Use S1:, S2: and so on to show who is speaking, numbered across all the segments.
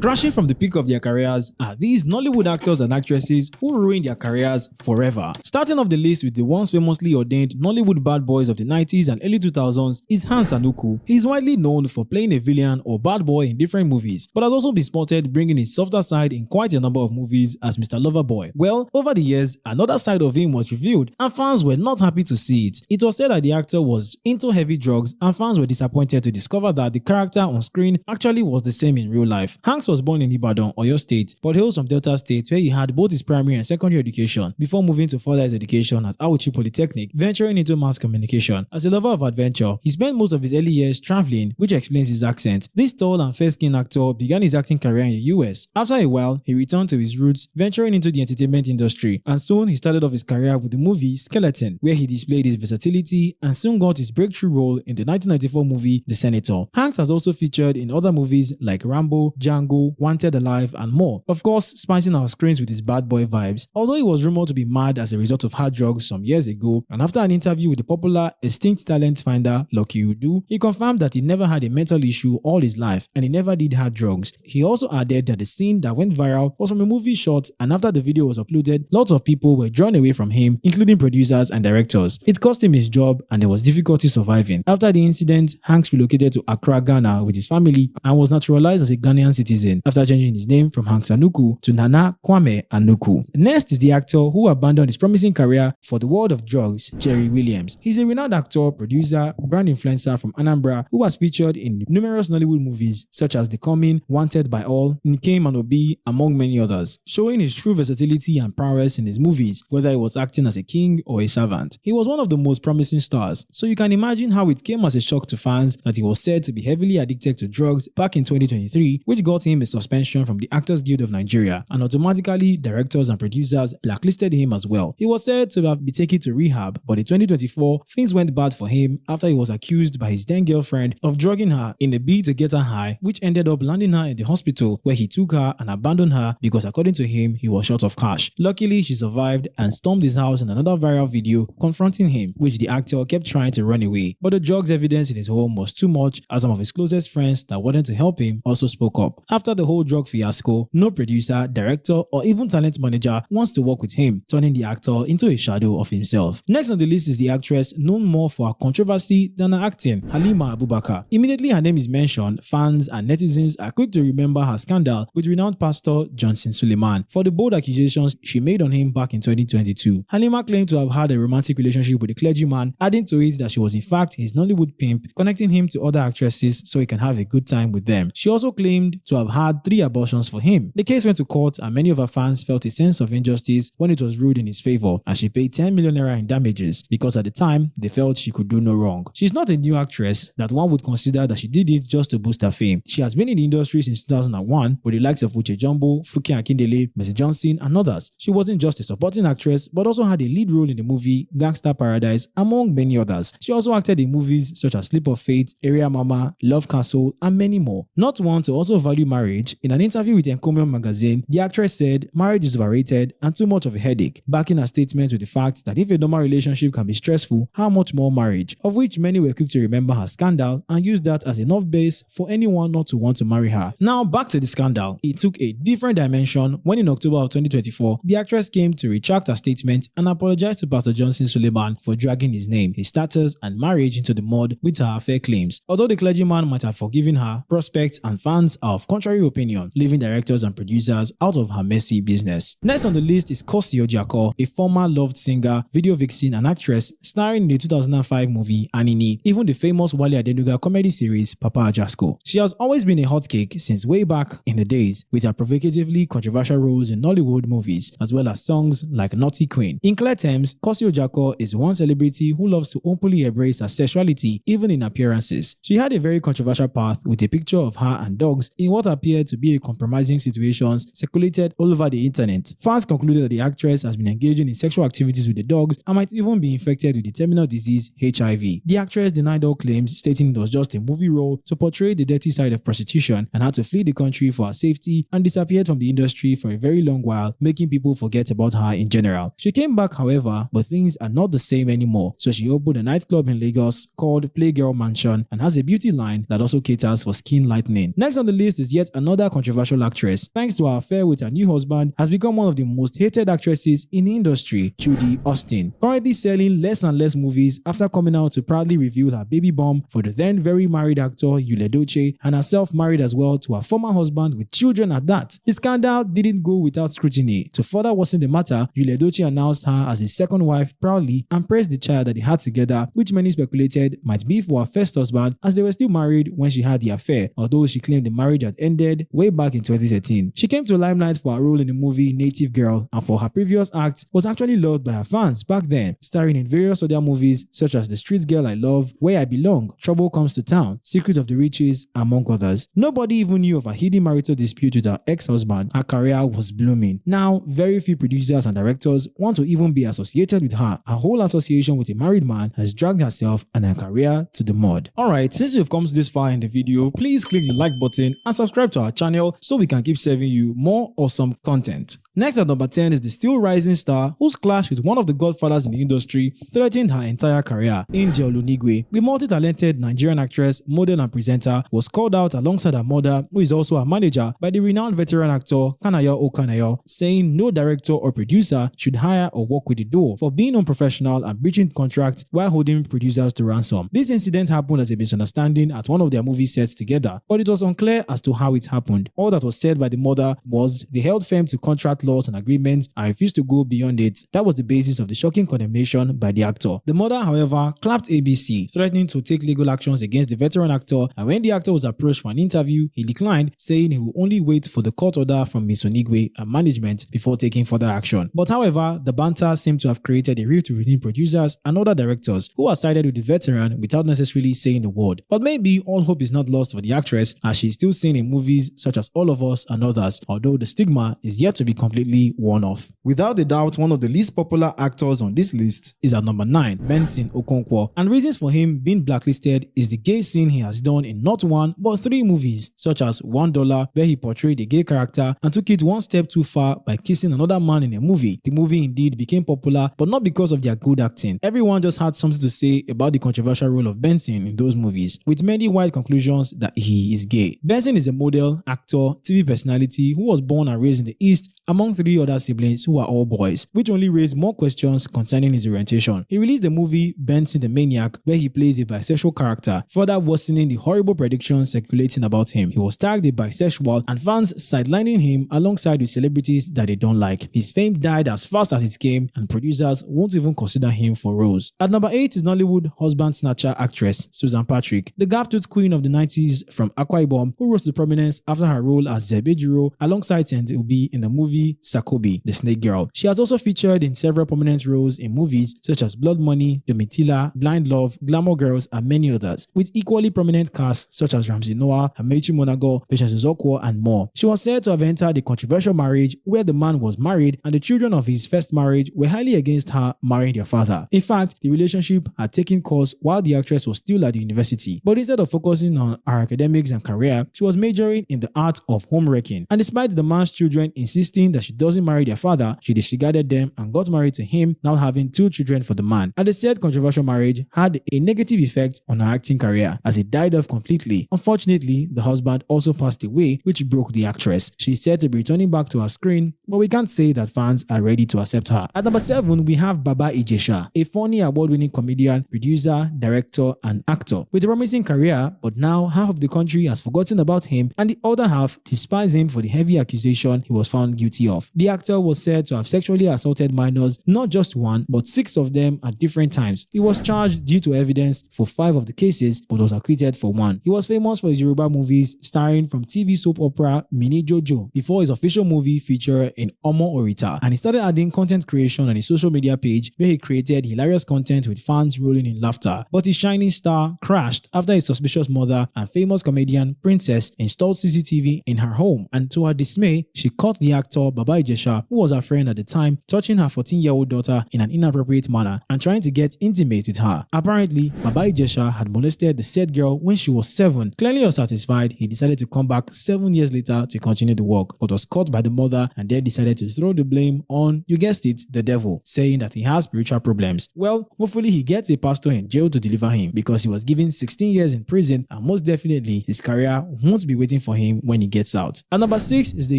S1: Crashing from the peak of their careers are these Nollywood actors and actresses who ruined their careers forever. Starting off the list with the once famously ordained Nollywood bad boys of the 90s and early 2000s is Anuku. He is widely known for playing a villain or bad boy in different movies, but has also been spotted bringing his softer side in quite a number of movies as Mr. Loverboy. Well, over the years, another side of him was revealed and fans were not happy to see it. It was said that the actor was into heavy drugs and fans were disappointed to discover that the character on screen actually was the same in real life. Hanks was born in Ibadan, Oyo State, but hails from Delta State where he had both his primary and secondary education before moving to further his education at Auchi Polytechnic, venturing into mass communication. As a lover of adventure, he spent most of his early years traveling, which explains his accent. This tall and fair-skinned actor began his acting career in the US. After a while, he returned to his roots, venturing into the entertainment industry, and soon he started off his career with the movie Skeleton, where he displayed his versatility and soon got his breakthrough role in the 1994 movie The Senator. Hanks has also featured in other movies like Rambo, Django, Wanted Alive, and more. Of course, spicing our screens with his bad boy vibes. Although he was rumored to be mad as a result of hard drugs some years ago, and after an interview with the popular extinct talent finder Lucky Udu, he confirmed that he never had a mental issue all his life and he never did hard drugs. He also added that the scene that went viral was from a movie shot, and after the video was uploaded, lots of people were drawn away from him, including producers and directors. It cost him his job and there was difficulty surviving. After the incident, Hanks relocated to Accra, Ghana with his family and was naturalized as a Ghanaian citizen after changing his name from Hanks Anuku to Nana Kwame Anuku. Next is the actor who abandoned his promising career for the world of drugs, Jerry Williams. He's a renowned actor, producer, brand influencer from Anambra who has featured in numerous Nollywood movies such as The Coming, Wanted by All, Nkem and Obi, among many others, showing his true versatility and prowess in his movies, whether he was acting as a king or a servant. He was one of the most promising stars, so you can imagine how it came as a shock to fans that he was said to be heavily addicted to drugs back in 2023, which got him a suspension from the Actors Guild of Nigeria, and automatically directors and producers blacklisted him as well. He was said to have been taken to rehab, but in 2024, things went bad for him after he was accused by his then girlfriend of drugging her in a bid to get her high, which ended up landing her in the hospital where he took her and abandoned her because according to him, he was short of cash. Luckily, she survived and stormed his house in another viral video confronting him, which the actor kept trying to run away. But the drugs evidence in his home was too much, as some of his closest friends that wanted to help him also spoke up. After the whole drug fiasco, no producer, director, or even talent manager wants to work with him, turning the actor into a shadow of himself. Next on the list is the actress known more for her controversy than her acting, Halima Abubakar. Immediately her name is mentioned, fans and netizens are quick to remember her scandal with renowned pastor Johnson Suleiman for the bold accusations she made on him back in 2022. Halima claimed to have had a romantic relationship with a clergyman, adding to it that she was in fact his Nollywood pimp, connecting him to other actresses so he can have a good time with them. She also claimed to have had 3 abortions for him. The case went to court and many of her fans felt a sense of injustice when it was ruled in his favor, and she paid 10 million naira in damages because at the time they felt she could do no wrong. She's not a new actress that one would consider that she did it just to boost her fame. She has been in the industry since 2001 with the likes of Uche Jumbo, Fuki Akindele, Mercy Johnson, and others. She wasn't just a supporting actress but also had a lead role in the movie Gangster Paradise, among many others. She also acted in movies such as Slip of Fate, Area Mama, Love Castle, and many more. Not one to also value marriage, in an interview with Encomium magazine, the actress said marriage is overrated and too much of a headache, backing her statement with the fact that if a normal relationship can be stressful, how much more marriage, of which many were quick to remember her scandal and use that as enough base for anyone not to want to marry her. Now back to the scandal. It took a different dimension when in October of 2024, the actress came to retract her statement and apologize to Pastor Johnson Suleiman for dragging his name, his status, and marriage into the mud with her affair claims. Although the clergyman might have forgiven her, prospects and fans are of contrary opinion, leaving directors and producers out of her messy business. Next on the list is Cynthia Okereke, a former loved singer, video vixen, and actress starring in the 2005 movie Anini, even the famous Wale Adenuga comedy series Papa Ajasko. She has always been a hot cake since way back in the days, with her provocatively controversial roles in Nollywood movies, as well as songs like Naughty Queen. In clear terms, Cynthia Okereke is one celebrity who loves to openly embrace her sexuality, even in appearances. She had a very controversial path with a picture of her and dogs in what appeared to be a compromising situations circulated all over the internet. Fans concluded that the actress has been engaging in sexual activities with the dogs and might even be infected with the terminal disease HIV. The actress denied all claims, stating it was just a movie role to portray the dirty side of prostitution, and had to flee the country for her safety and disappeared from the industry for a very long while, making people forget about her in general. She came back, however, but things are not the same anymore, so she opened a nightclub in Lagos called Playgirl Mansion and has a beauty line that also caters for skin lightening. Next on the list is yet yet another controversial actress. Thanks to her affair with her new husband, has become one of the most hated actresses in the industry, Judy Austin. Currently selling less and less movies after coming out to proudly reveal her baby bump for the then very married actor Uledoche, and herself married as well to her former husband with children at that. The scandal didn't go without scrutiny. To further worsen the matter, Uledoche announced her as his second wife proudly and praised the child that they had together, which many speculated might be for her first husband, as they were still married when she had the affair, although she claimed the marriage had ended way back in 2013. She came to limelight for her role in the movie Native Girl, and for her previous act was actually loved by her fans back then, starring in various other movies such as The Street Girl I Love, Where I Belong, Trouble Comes to Town, Secret of the Riches, among others. Nobody even knew of a hidden marital dispute with her ex-husband. Her career was blooming. Now, very few producers and directors want to even be associated with her. Her whole association with a married man has dragged herself and her career to the mud. Alright, since you've come this far in the video, please click the like button and subscribe to our channel so we can keep serving you more awesome content. Next at number 10 is the still rising star whose clash with one of the godfathers in the industry threatened her entire career. Unigwe, the multi-talented Nigerian actress, model and presenter, was called out alongside her mother, who is also her manager, by the renowned veteran actor Kanayo Okanayo, saying no director or producer should hire or work with the duo for being unprofessional and breaching contracts while holding producers to ransom. This incident happened as a misunderstanding at one of their movie sets together, but it was unclear as to how it happened. All that was said by the mother was they held firm to contract laws and agreements and refused to go beyond it. That was the basis of the shocking condemnation by the actor. The mother, however, clapped ABC, threatening to take legal actions against the veteran actor, and when the actor was approached for an interview, he declined, saying he will only wait for the court order from Miss Unigwe and management before taking further action. But however, the banter seemed to have created a rift within producers and other directors who are sided with the veteran without necessarily saying a word. But maybe all hope is not lost for the actress, as she is still seen in movies such as All of Us and others, although the stigma is yet to be completely worn off. Without a doubt, one of the least popular actors on this list is at number 9, Benson Okonkwo, and reasons for him being blacklisted is the gay scene he has done in not one but 3 movies, such as $1, where he portrayed a gay character and took it one step too far by kissing another man in a movie. The movie indeed became popular, but not because of their good acting. Everyone just had something to say about the controversial role of Benson in those movies, with many wide conclusions that he is gay. Benson is a model, actor, TV personality who was born and raised in the East among 3 other siblings who are all boys, which only raised more questions concerning his orientation. He released the movie Benson the Maniac, where he plays a bisexual character, further worsening the horrible predictions circulating about him. He was tagged a bisexual and fans sidelining him alongside with celebrities that they don't like. His fame died as fast as it came, and producers won't even consider him for roles. At number 8 is Nollywood husband snatcher actress Susan Patrick, the gap-toothed queen of the 90s from Akwa Ibom, who rose to prominence after her role as Zebejiro alongside Cynthia Okereke in the movie Sakobi, the Snake Girl. She has also featured in several prominent roles in movies such as Blood Money, Domitila, Blind Love, Glamour Girls, and many others, with equally prominent casts such as Ramsey Noah, Amechi Monago, Patience Uzokwo, and more. She was said to have entered a controversial marriage where the man was married and the children of his first marriage were highly against her marrying their father. In fact, the relationship had taken course while the actress was still at the university, but instead of focusing on her academics and career, she was majoring in the art of homewrecking. And despite the man's children insisting that she doesn't marry their father, she disregarded them and got married to him, now having 2 children for the man. And the said controversial marriage had a negative effect on her acting career as it died off completely. Unfortunately, the husband also passed away, which broke the actress. She is said to be returning back to her screen, but we can't say that fans are ready to accept her. At number 7, we have Baba Ijesha, a funny award-winning comedian, producer, director, and actor with a promising career, but now half of the country has forgotten about him and the other half despise him for the heavy accusation he was found guilty of. The actor was said to have sexually assaulted minors, not just 1, but 6 of them at different times. He was charged due to evidence for 5 of the cases, but was acquitted for 1. He was famous for his Yoruba movies, starring from TV soap opera Mini Jojo before his official movie feature in Omo Orita, and he started adding content creation on his social media page where he created hilarious content with fans rolling in laughter. But his shining star crashed after his suspicious mother and famous comedian Princess installed CCTV in her home, and to her dismay, she caught the actor Baba Ijesha, who was her friend at the time, touching her 14-year-old daughter in an inappropriate manner and trying to get intimate with her. Apparently, Baba Ijesha had molested the said girl when she was 7. Clearly unsatisfied, he decided to come back 7 years later to continue the work, but was caught by the mother and then decided to throw the blame on, you guessed it, the devil, saying that he has spiritual problems. Well, hopefully he gets a pastor in jail to deliver him, because he was given 16 years in prison and most definitely his career won't be waiting for him when he gets out. And number 6 is the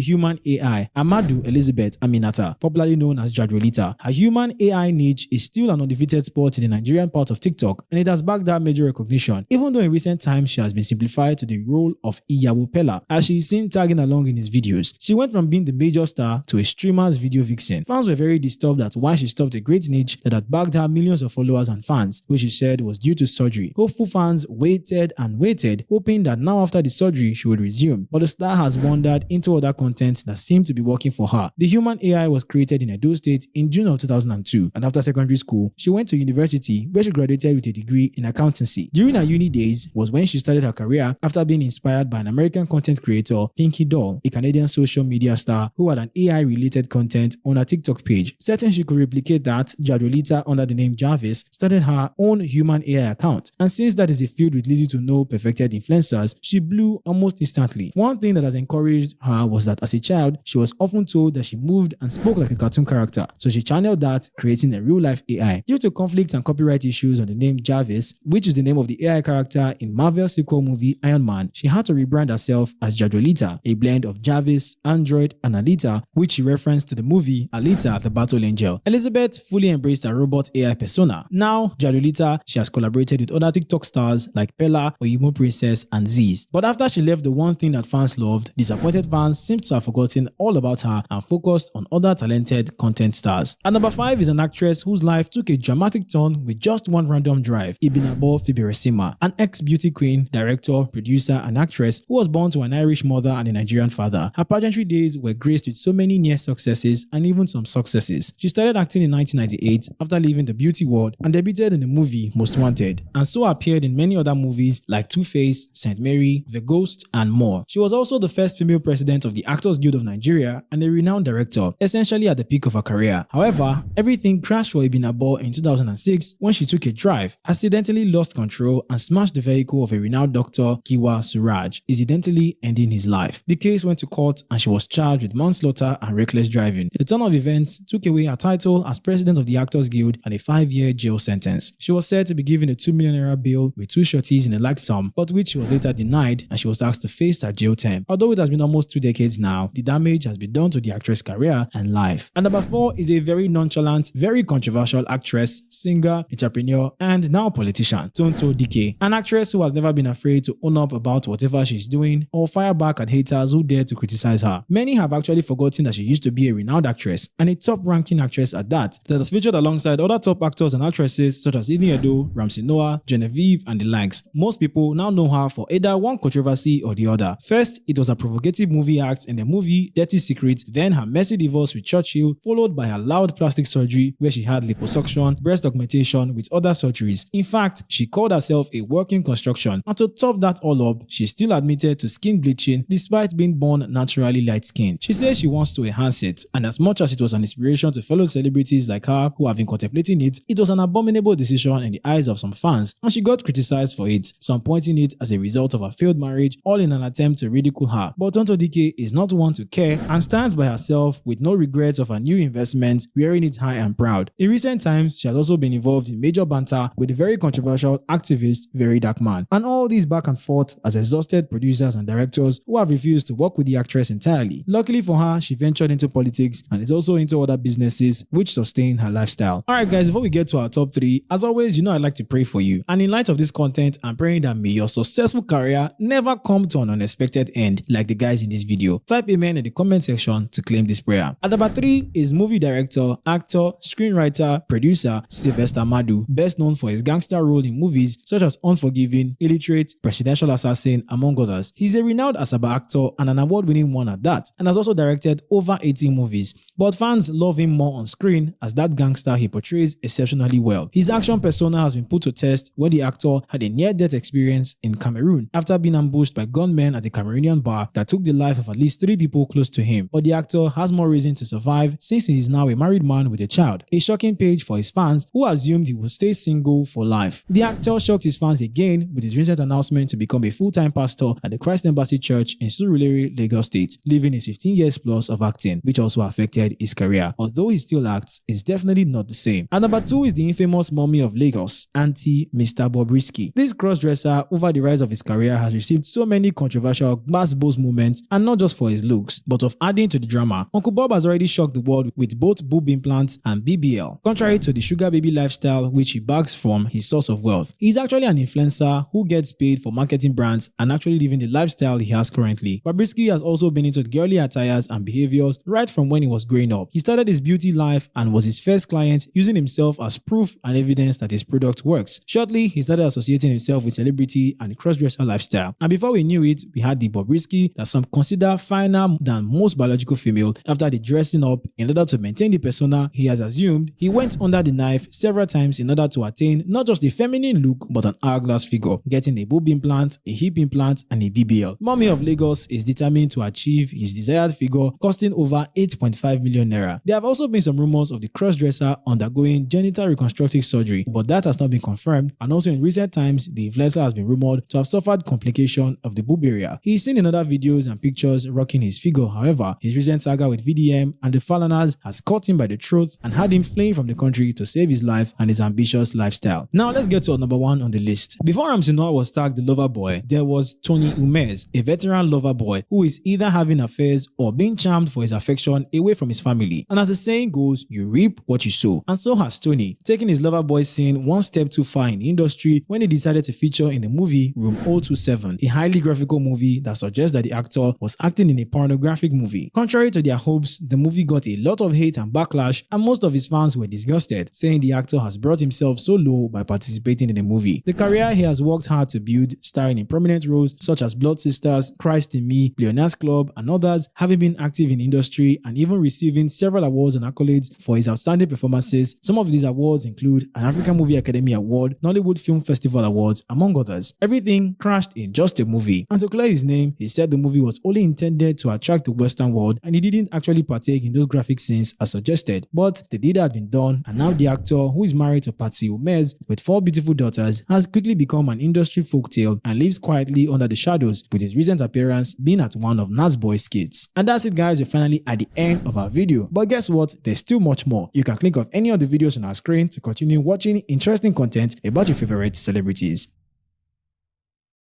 S1: human AI, Amadu Elizabeth Aminata, popularly known as Jadrolita. Her human AI niche is still an undefeated sport in the Nigerian part of TikTok, and it has bagged her major recognition, even though in recent times she has been simplified to the role of Iyawo Pella, as she is seen tagging along in his videos. She went from being the major star to a streamer's video vixen. Fans were very disturbed at why she stopped a great niche that had bagged her millions of followers and fans, which she said was due to surgery. Hopeful fans waited and waited, hoping that now after the surgery she would resume, but the star has wandered into other content that seemed to be working for her. The human AI was created in Edo State in June of 2002, and after secondary school, she went to university where she graduated with a degree in accountancy. During her uni days was when she started her career after being inspired by an American content creator, Pinky Doll, a Canadian social media star who had an AI-related content on her TikTok page. Certain she could replicate that, Jadrolita, under the name Jarvis, started her own human AI account, and since that is a field with little to no perfected influencers, she blew almost instantly. One thing that has encouraged her was that as a child, she was often told that she moved and spoke like a cartoon character, so she channeled that, creating a real-life AI. Due to conflict and copyright issues on the name Jarvis, which is the name of the AI character in Marvel's sequel movie Iron Man, she had to rebrand herself as Jadrolita, a blend of Jarvis, Android, and Alita, which she referenced to the movie Alita the Battle Angel. Elizabeth fully embraced her robot AI persona. Now, Jadrolita, she has collaborated with other TikTok stars like Pella, Oyimo Princess, and Ziz. But after she left the one thing that fans loved, disappointed fans seem to have forgotten all about her and focused on other talented content stars. And number 5 is an actress whose life took a dramatic turn with just one random drive, Ibinabo Fiberesima, an ex-beauty queen, director, producer, and actress who was born to an Irish mother and a Nigerian father. Her pageantry days were graced with so many near successes and even some successes. She started acting in 1998 after leaving the beauty world and debuted in the movie Most Wanted, and so appeared in many other movies like Two-Face, St. Mary, The Ghost, and more. She was also the first female president of the Actors Guild of Nigeria and a renowned director, essentially at the peak of her career. However, everything crashed for Ibinabo in 2006 when she took a drive, accidentally lost control, and smashed the vehicle of a renowned doctor, Kiwa Suraj, incidentally ending his life. The case went to court and she was charged with manslaughter and reckless driving. The turn of events took away her title as president of the Actors Guild and a 5-year jail sentence. She was said to be given a 2 million naira bail with 2 shorties in a like sum, but which she was later denied and she was asked to face her jail term. Although it has been almost 2 decades now, the damage has been done to the actress' career and life. And number 4 is a very nonchalant, very controversial actress, singer, entrepreneur, and now politician, Tonto Dikeh, an actress who has never been afraid to own up about whatever she's doing or fire back at haters who dare to criticize her. Many have actually forgotten that she used to be a renowned actress and a top-ranking actress at that has featured alongside other top actors and actresses such as Idin Edo, Ramsey Noah, Genevieve, and the likes. Most people now know her for either one controversy or the other. First, it was a provocative movie act in the movie Dirty Secret, then her messy divorce with Churchill, followed by her loud plastic surgery where she had liposuction, breast augmentation with other surgeries. In fact, she called herself a working construction, and to top that all up, she still admitted to skin bleaching despite being born naturally light-skinned. She says she wants to enhance it, and as much as it was an inspiration to fellow celebrities like her who have been contemplating it, it was an abominable decision in the eyes of some fans, and she got criticized for it, some pointing it as a result of her failed marriage, all in an attempt to ridicule her. But Tonto Dikeh is not one to care and stands by herself with no regrets of her new investment, wearing it high and proud. In recent times, she has also been involved in major banter with the very controversial activist Very Dark Man, and all these back and forth has exhausted producers and directors who have refused to work with the actress entirely. Luckily for her, she ventured into politics and is also into other businesses which sustain her lifestyle. Alright guys, before we get to our top 3, as always, you know I'd like to pray for you, and in light of this content, I'm praying that may your successful career never come to an unexpected end like the guys in this video. Type amen in the comment section to claim this prayer. At number 3 is movie director, actor, screenwriter, producer Sylvester Madu, best known for his gangster role in movies such as Unforgiven, Illiterate, Presidential Assassin, among others. He's a renowned Asaba actor and an award-winning one at that, and has also directed over 18 movies. But fans love him more on screen as that gangster he portrays exceptionally well. His action persona has been put to test when the actor had a near-death experience in Cameroon after being ambushed by gunmen at a Cameroonian bar that took the life of at least 3 people close to him. But the the actor has more reason to survive since he is now a married man with a child, a shocking page for his fans who assumed he would stay single for life. The actor shocked his fans again with his recent announcement to become a full-time pastor at the Christ Embassy Church in Surulere, Lagos State, leaving his 15 years plus of acting, which also affected his career. Although he still acts, it's definitely not the same. And number 2 is the infamous mummy of Lagos, Auntie Mr. Bobrisky. This crossdresser, over the rise of his career, has received so many controversial gbas-gbos moments, and not just for his looks, but of adding to the drama. Uncle Bob has already shocked the world with both boob implants and BBL. Contrary to the sugar baby lifestyle which he bags from his source of wealth, he's actually an influencer who gets paid for marketing brands and actually living the lifestyle he has currently. Bobrisky has also been into girly attires and behaviors right from when he was growing up. He started his beauty life and was his first client, using himself as proof and evidence that his product works. Shortly, he started associating himself with celebrity and the crossdresser lifestyle. And before we knew it, we had the Bobrisky that some consider finer than most biological female. After the dressing up in order to maintain the persona he has assumed, he went under the knife several times in order to attain not just a feminine look but an hourglass figure, getting a boob implant, a hip implant, and a BBL. Mummy of Lagos is determined to achieve his desired figure, costing over 8.5 million naira. There have also been some rumors of the crossdresser undergoing genital reconstructive surgery, but that has not been confirmed, and also in recent times, the influencer has been rumored to have suffered complication of the boob area. He is seen in other videos and pictures rocking his figure. However, his recent saga with VDM and the Falanas has caught him by the throat and had him fleeing from the country to save his life and his ambitious lifestyle. Now let's get to number 1 on the list. Before Ramsey Nouah was tagged the lover boy, there was Tony Umez, a veteran lover boy who is either having affairs or being charmed for his affection away from his family. And as the saying goes, you reap what you sow. And so has Tony, taking his lover boy scene one step too far in the industry when he decided to feature in the movie Room 027, a highly graphical movie that suggests that the actor was acting in a pornographic movie. Contrary to their hopes, the movie got a lot of hate and backlash, and most of his fans were disgusted, saying the actor has brought himself so low by participating in the movie. The career he has worked hard to build, starring in prominent roles such as Blood Sisters, Christ in Me, Leonard's Club, and others, having been active in the industry and even receiving several awards and accolades for his outstanding performances. Some of these awards include an African Movie Academy Award, Nollywood Film Festival Awards, among others. Everything crashed in just a movie. And to clear his name, he said the movie was only intended to attract the Western world and he didn't actually partake in those graphic scenes as suggested. But the deed had been done, and now the actor, who is married to Patsy Umez with 4 beautiful daughters, has quickly become an industry folktale and lives quietly under the shadows, with his recent appearance being at one of Nasboy's skits. And that's it, guys. We're finally at the end of our video. But guess what? There's still much more. You can click on any of the videos on our screen to continue watching interesting content about your favorite celebrities.